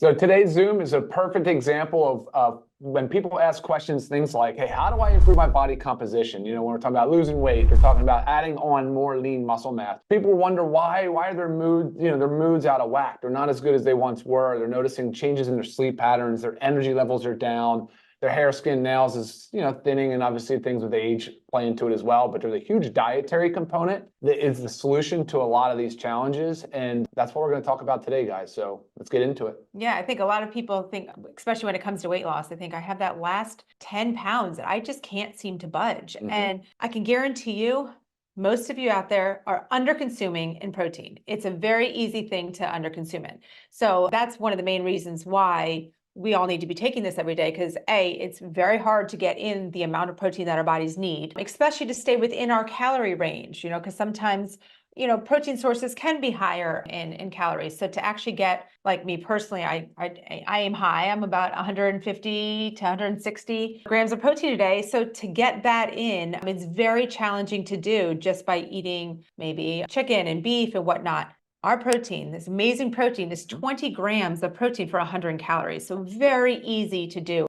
So today's Zoom is a perfect example of when people ask questions, things like, hey, how do I improve my body composition? You know, when we're talking about losing weight, or talking about adding on more lean muscle mass. People wonder why are their moods out of whack? They're not as good as they once were. They're noticing changes in their sleep patterns, their energy levels are down. Their hair, skin, nails is, thinning, and obviously things with age play into it as well. But there's a huge dietary component that is the solution to a lot of these challenges. And that's what we're going to talk about today, guys. So let's get into it. Yeah, I think a lot of people think, especially when it comes to weight loss, they think I have that last 10 pounds that I just can't seem to budge. And I can guarantee you, most of you out there are under consuming in protein. It's a very easy thing to under consume it. So that's one of the main reasons why we all need to be taking this every day, because it's very hard to get in the amount of protein that our bodies need, especially to stay within our calorie range, because sometimes protein sources can be higher in calories. So to actually get, like me personally, I aim high. I'm about 150 to 160 grams of protein a day. So to get that in, it's very challenging to do just by eating maybe chicken and beef and whatnot. Our protein, this amazing protein, is 20 grams of protein for 100 calories. So very easy to do.